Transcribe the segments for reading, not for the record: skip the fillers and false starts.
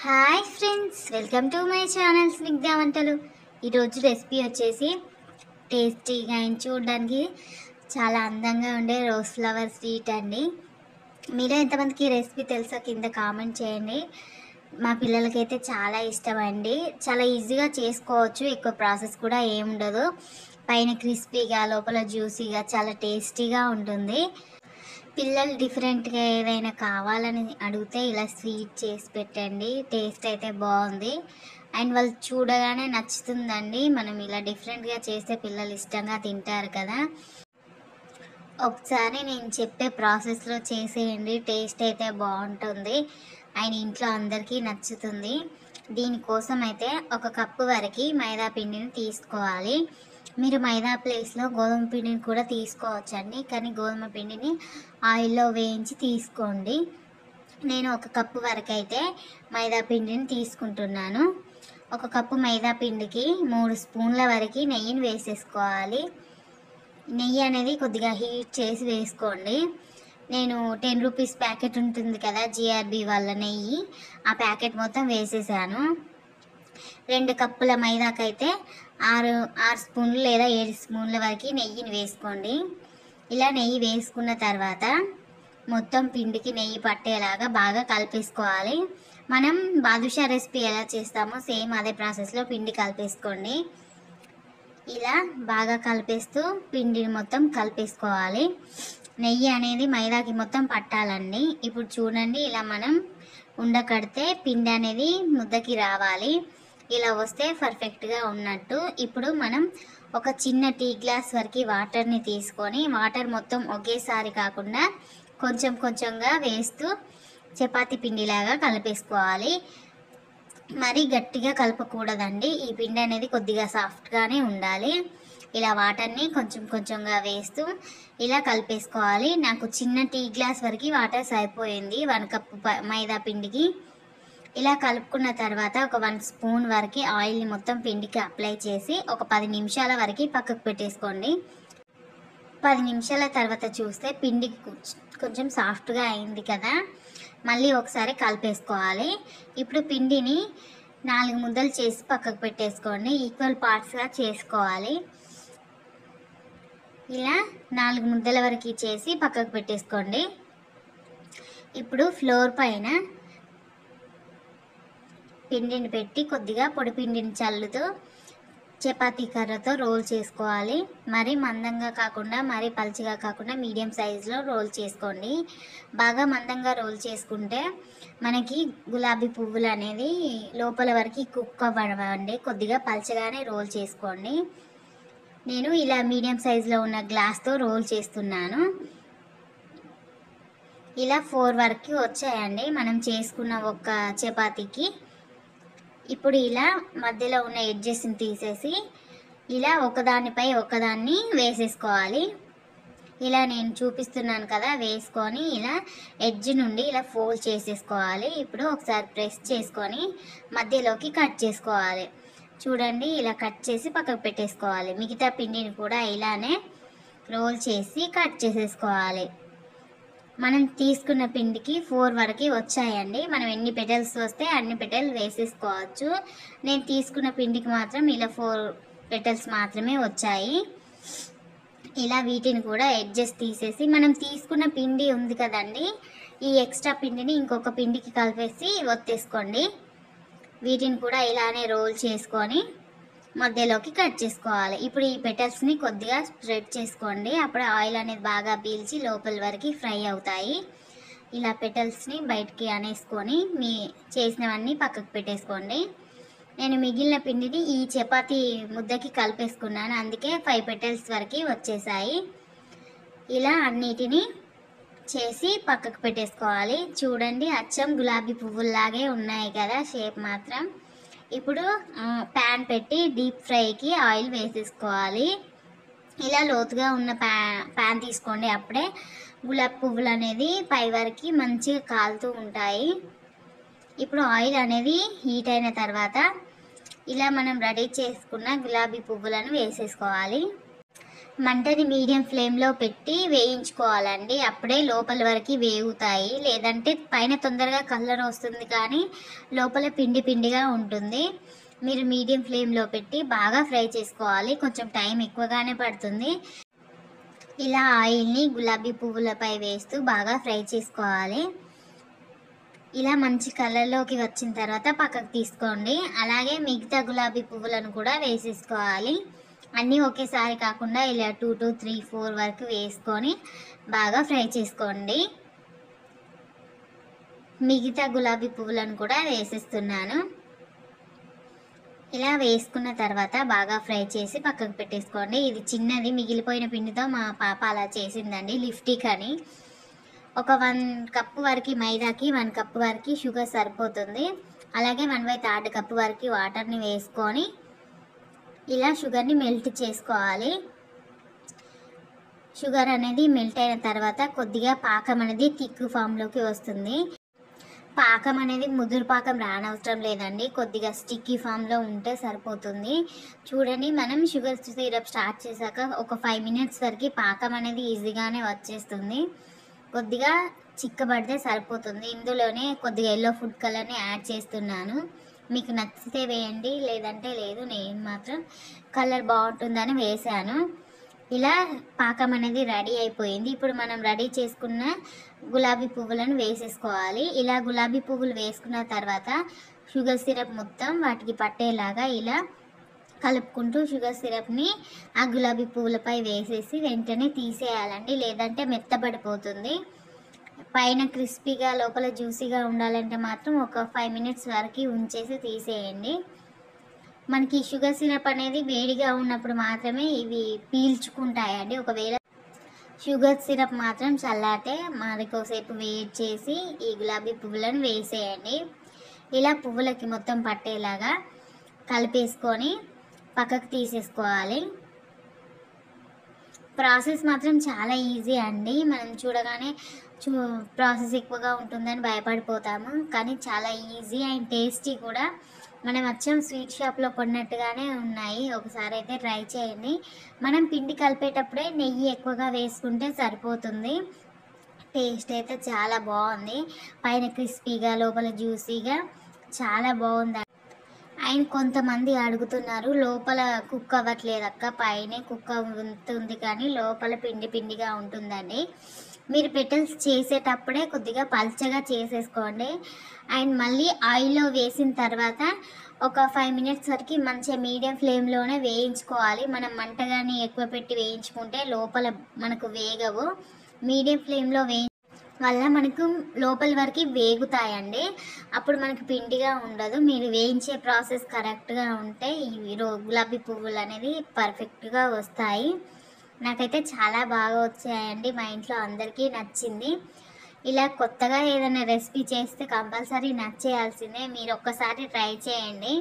Hi friends, welcome to my channel Snigdha వంటలు. ఈరోజు recipe వచ్చేసి టేస్టీగా అండ్ చూడడానికి చాలా అందంగా ఉండే రోజ్ ఫ్లవర్ స్వీట్ అండి. మీలో ఎంతమందికి రెసిపీ తెలుసో కింద కామెంట్ చేయండి. మా పిల్లలకైతే చాలా ఇష్టం అండి. చాలా ఈజీగా చేసుకోవచ్చు, ఎక్కువ ప్రాసెస్ కూడా ఏముండదు. పైన క్రిస్పీగా లోపల జ్యూసీగా చాలా టేస్టీగా ఉంటుంది. పిల్లలు డిఫరెంట్గా ఏదైనా కావాలని అడిగితే ఇలా స్వీట్ చేసి పెట్టండి. టేస్ట్ అయితే బాగుంది అండ్ వాళ్ళు చూడగానే నచ్చుతుందండి. మనం ఇలా డిఫరెంట్గా చేస్తే పిల్లలు ఇష్టంగా తింటారు కదా. ఒకసారి నేను చెప్పే ప్రాసెస్లో చేసేయండి, టేస్ట్ అయితే బాగుంటుంది అండ్ ఇంట్లో అందరికీ నచ్చుతుంది. దీనికోసం అయితే 1 కప్పు వరకు మైదా పిండిని తీసుకోవాలి. మీరు మైదా ప్లేస్లో గోధుమ పిండిని కూడా తీసుకోవచ్చండి, కానీ గోధుమ పిండిని ఆయిల్లో వేయించి తీసుకోండి. నేను 1 కప్పు వరకు అయితే మైదా పిండిని తీసుకుంటున్నాను. 1 కప్పు మైదా పిండికి 3 స్పూన్ల వరకు నెయ్యిని వేసేసుకోవాలి. నెయ్యి అనేది కొద్దిగా హీట్ చేసి వేసుకోండి. నేను 10 రూపీస్ ప్యాకెట్ ఉంటుంది కదా, జిఆర్బి వాళ్ళ నెయ్యి, ఆ ప్యాకెట్ మొత్తం వేసేసాను. 2 కప్పుల మైదాకైతే 6 స్పూన్లు లేదా 7 స్పూన్ల వరకు నెయ్యిని వేసుకోండి. ఇలా నెయ్యి వేసుకున్న తర్వాత మొత్తం పిండికి నెయ్యి పట్టేలాగా బాగా కలిపేసుకోవాలి. మనం బాదుషా రెసిపీ ఎలా చేస్తామో సేమ్ అదే ప్రాసెస్లో పిండి కలిపేసుకోండి. ఇలా బాగా కలిపేస్తూ పిండిని మొత్తం కలిపేసుకోవాలి. నెయ్యి అనేది మైదాకి మొత్తం పట్టాలండి. ఇప్పుడు చూడండి, ఇలా మనం ఉండకడితే పిండి అనేది ముద్దకి రావాలి. ఇలా వస్తే పర్ఫెక్ట్గా ఉన్నట్టు. ఇప్పుడు మనం ఒక చిన్న టీ గ్లాస్ వరకు వాటర్ని తీసుకొని, వాటర్ మొత్తం ఒకేసారి కాకుండా కొంచెం కొంచెంగా వేస్తూ చపాతీ పిండిలాగా కలిపేసుకోవాలి. మరీ గట్టిగా కలపకూడదండి. ఈ పిండి అనేది కొద్దిగా సాఫ్ట్గానే ఉండాలి. ఇలా వాటర్ని కొంచెం కొంచెంగా వేస్తూ ఇలా కలిపేసుకోవాలి. నాకు చిన్న టీ గ్లాస్ వరకు వాటర్ సరిపోయింది 1 కప్పు మైదా పిండికి. ఇలా కలుపుకున్న తర్వాత ఒక 1 స్పూన్ వరకు ఆయిల్ని మొత్తం పిండికి అప్లై చేసి ఒక 10 నిమిషాల వరకు పక్కకు పెట్టేసుకోండి. 10 నిమిషాల తర్వాత చూస్తే పిండి కొంచెం సాఫ్ట్గా అయింది కదా. మళ్ళీ ఒకసారి కలిపేసుకోవాలి. ఇప్పుడు పిండిని 4 ముద్దలు చేసి పక్కకు పెట్టేసుకోండి. ఈక్వల్ పార్ట్స్గా చేసుకోవాలి. ఇలా 4 ముద్దల వరకు చేసి పక్కకు పెట్టేసుకోండి. ఇప్పుడు ఫ్లోర్ పైన పిండిని పెట్టి కొద్దిగా పొడి పిండిని చల్లుతూ చపాతీ కర్రతో రోల్ చేసుకోవాలి. మరీ మందంగా కాకుండా మరీ పలుచగా కాకుండా మీడియం సైజులో రోల్ చేసుకోండి. బాగా మందంగా రోల్ చేసుకుంటే మనకి గులాబీ పువ్వులు అనేది లోపల వరకు కుక్ అవ్వండి. కొద్దిగా పలుచగానే రోల్ చేసుకోండి. నేను ఇలా మీడియం సైజులో ఉన్న గ్లాస్తో రోల్ చేస్తున్నాను. ఇలా 4 వరకు వచ్చాయండి మనం చేసుకున్న ఒక చపాతీకి. ఇప్పుడు ఇలా మధ్యలో ఉన్న ఎడ్జెస్ని తీసేసి ఇలా ఒకదానిపై ఒకదాన్ని వేసేసుకోవాలి. ఇలా నేను చూపిస్తున్నాను కదా, వేసుకొని ఇలా ఎడ్జ్ నుండి ఇలా ఫోల్డ్ చేసేసుకోవాలి. ఇప్పుడు ఒకసారి ప్రెస్ చేసుకొని మధ్యలోకి కట్ చేసుకోవాలి. చూడండి, ఇలా కట్ చేసి పక్కకు పెట్టేసుకోవాలి. మిగతా పిండిని కూడా ఇలానే రోల్ చేసి కట్ చేసేసుకోవాలి. మనం తీసుకున్న పిండికి 4 వరకు వచ్చాయండి. మనం ఎన్ని పెటల్స్ వస్తే అన్ని పెటల్ వేసేసుకోవచ్చు. నేను తీసుకున్న పిండికి మాత్రం ఇలా 4 పెటల్స్ మాత్రమే వచ్చాయి. ఇలా వీటిని కూడా ఎడ్జెస్ తీసేసి మనం తీసుకున్న పిండి ఉంది కదండి, ఈ ఎక్స్ట్రా పిండిని ఇంకొక పిండికి కలిపేసి ఒత్తేసుకోండి. వీటిని కూడా ఇలానే రోల్ చేసుకొని మధ్యలోకి కట్ చేసుకోవాలి. ఇప్పుడు ఈ పెటల్స్ని కొద్దిగా స్ప్రెడ్ చేసుకోండి. అప్పుడు ఆయిల్ అనేది బాగా పీల్చి లోపల వరకు ఫ్రై అవుతాయి. ఇలా పెటల్స్ని బయటికి అనేసుకొని మీ చేసినవన్నీ పక్కకు పెట్టేసుకోండి. నేను మిగిలిన పిండిని ఈ చపాతీ ముద్దకి కలిపేసుకున్నాను, అందుకే 5 పెటల్స్ వరకు వచ్చేసాయి. ఇలా అన్నిటినీ చేసి పక్కకు పెట్టేసుకోవాలి. చూడండి, అచ్చం గులాబీ పువ్వుల్లాగే ఉన్నాయి కదా షేప్ మాత్రం. ఇప్పుడు ప్యాన్ పెట్టి డీప్ ఫ్రైకి ఆయిల్ వేసేసుకోవాలి. ఇలా లోతుగా ఉన్న ప్యాన్ తీసుకోండి, అప్పుడే గులాబీ పువ్వులు అనేది పై వరకు మంచిగా కాలుతూ ఉంటాయి. ఇప్పుడు ఆయిల్ అనేది హీట్ అయిన తర్వాత ఇలా మనం రెడీ చేసుకున్న గులాబీ పువ్వులను వేసేసుకోవాలి. మంటని మీడియం ఫ్లేమ్లో పెట్టి వేయించుకోవాలండి. అప్పుడే లోపల వరకు వేగుతాయి. లేదంటే పైన తొందరగా కలర్ వస్తుంది కానీ లోపల పిండి పిండిగా ఉంటుంది. మీరు మీడియం ఫ్లేమ్లో పెట్టి బాగా ఫ్రై చేసుకోవాలి. కొంచెం టైం ఎక్కువగానే పడుతుంది. ఇలా ఆయిల్ని గులాబీ పువ్వులపై వేస్తూ బాగా ఫ్రై చేసుకోవాలి. ఇలా మంచి కలర్లోకి వచ్చిన తర్వాత పక్కకు తీసుకోండి. అలాగే మిగతా గులాబీ పువ్వులను కూడా వేసేసుకోవాలి. అన్నీ ఒకేసారి కాకుండా ఇలా 2 to 3 4 వరకు వేసుకొని బాగా ఫ్రై చేసుకోండి. మిగతా గులాబీ పువ్వులను కూడా వేసేస్తున్నాను. ఇలా వేసుకున్న తర్వాత బాగా ఫ్రై చేసి పక్కకు పెట్టేసుకోండి. ఇది చిన్నది మిగిలిపోయిన పిండితో మా పాప అలా చేసిందండి, లిప్స్టిక్ అని. ఒక 1 కప్పు వరకు మైదాకి 1 కప్పు వరకు షుగర్ సరిపోతుంది. అలాగే 1/3 కప్పు వరకు వాటర్ని వేసుకొని ఇలా షుగర్ని మెల్ట్ చేసుకోవాలి. షుగర్ అనేది మెల్ట్ అయిన తర్వాత కొద్దిగా పాకం అనేది థిక్ ఫామ్లోకి వస్తుంది. పాకం అనేది ముదురు పాకం రానవసరం లేదండి, కొద్దిగా స్టిక్కీ ఫామ్లో ఉంటే సరిపోతుంది. చూడండి, మనం షుగర్ సిరప్ స్టార్ట్ చేశాక ఒక 5 మినిట్స్ వరకు పాకం అనేది ఈజీగానే వచ్చేస్తుంది. కొద్దిగా చిక్కబడితే సరిపోతుంది. ఇందులోనే కొద్దిగా ఎల్లో ఫుడ్ కలర్ని యాడ్ చేస్తున్నాను. మీకు నచ్చితే వేయండి, లేదంటే లేదు. నేను మాత్రం కలర్ బాగుంటుందని వేసాను. ఇలా పాకం అనేది రెడీ అయిపోయింది. ఇప్పుడు మనం రెడీ చేసుకున్న గులాబీ పువ్వులను వేసేసుకోవాలి. ఇలా గులాబీ పువ్వులు వేసుకున్న తర్వాత షుగర్ సిరప్ మొత్తం వాటికి పట్టేలాగా ఇలా కలుపుకుంటూ షుగర్ సిరప్ని ఆ గులాబీ పువ్వులపై వేసేసి వెంటనే తీసేయాలండి, లేదంటే మెత్తబడిపోతుంది. పైన క్రిస్పీగా లోపల జ్యూసీగా ఉండాలంటే మాత్రం ఒక 5 మినిట్స్ వరకు ఉంచేసి తీసేయండి. మనకి షుగర్ సిరప్ అనేది వేడిగా ఉన్నప్పుడు మాత్రమే ఇవి పీల్చుకుంటాయండి. ఒకవేళ షుగర్ సిరప్ మాత్రం చల్లారితే మరికోసేపు వేడి చేసి ఈ గులాబీ పువ్వులను వేసేయండి. ఇలా పువ్వులకి మొత్తం పట్టేలాగా కలిపేసుకొని పక్కకు తీసేసుకోవాలి. ప్రాసెస్ మాత్రం చాలా ఈజీ అండి. మనం చూడగానే ప్రాసెస్ ఎక్కువగా ఉంటుందని భయపడిపోతాము, కానీ చాలా ఈజీ అండ్ టేస్టీ కూడా. మనం అచ్చం స్వీట్ షాప్లో కొన్నట్టుగానే ఉన్నాయి. ఒకసారి అయితే ట్రై చేయండి. మనం పిండి కలిపేటప్పుడే నెయ్యి ఎక్కువగా వేసుకుంటే సరిపోతుంది. టేస్ట్ అయితే చాలా బాగుంది. పైన క్రిస్పీగా లోపల జ్యూసీగా చాలా బాగుంది. అండ్ కొంతమంది అడుగుతున్నారు, లోపల కుక్ అవ్వట్లేదు అక్క, పైనే కుక్ అవుతుంది కానీ లోపల పిండి పిండిగా ఉంటుందండి. మీరు పెటల్స్ చేసేటప్పుడే కొద్దిగా పల్చగా చేసేసుకోండి. అండ్ మళ్ళీ ఆయిల్లో వేసిన తర్వాత ఒక 5 మినిట్స్ వరకు మంచిగా మీడియం ఫ్లేమ్లోనే వేయించుకోవాలి. మనం మంట కానీ ఎక్కువ పెట్టి వేయించుకుంటే లోపల మనకు వేగవు. మీడియం ఫ్లేమ్లో వల్ల మనకు లోపల వరకు వేగుతాయండి, అప్పుడు మనకి పిండిగా ఉండదు. మీరు వేయించే ప్రాసెస్ కరెక్ట్గా ఉంటే ఈ గులాబీ పువ్వులు అనేది పర్ఫెక్ట్గా వస్తాయి. నాకైతే చాలా బాగా వచ్చాయండి, మా ఇంట్లో అందరికీ నచ్చింది. ఇలా కొత్తగా ఏదైనా రెసిపీ చేస్తే కంపల్సరీ నచ్చేయాల్సిందే. మీరు ఒక్కసారి ట్రై చేయండి.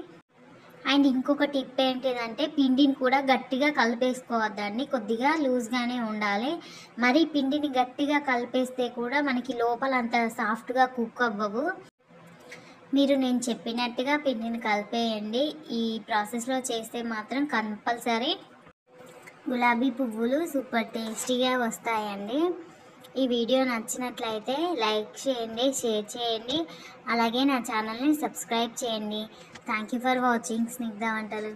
అండ్ ఇంకొక టిప్ ఏంటిదంటే పిండిని కూడా గట్టిగా కలిపేసుకోవద్దండి, కొద్దిగా లూజ్గానే ఉండాలి. మరి పిండిని గట్టిగా కలిపేస్తే కూడా మనకి లోపల అంత సాఫ్ట్గా కుక్ అవ్వవు. మీరు నేను చెప్పినట్టుగా పిండిని కలిపేయండి. ఈ ప్రాసెస్లో చేస్తే మాత్రం కంపల్సరీ గులాబీ పువ్వులు సూపర్ టేస్టీగా వస్తాయండి. ఈ వీడియో నచ్చినట్లయితే లైక్ చేయండి, షేర్ చేయండి, అలాగే నా ఛానల్ని సబ్స్క్రైబ్ చేయండి. Thank you for watching Snigdha వంటలు.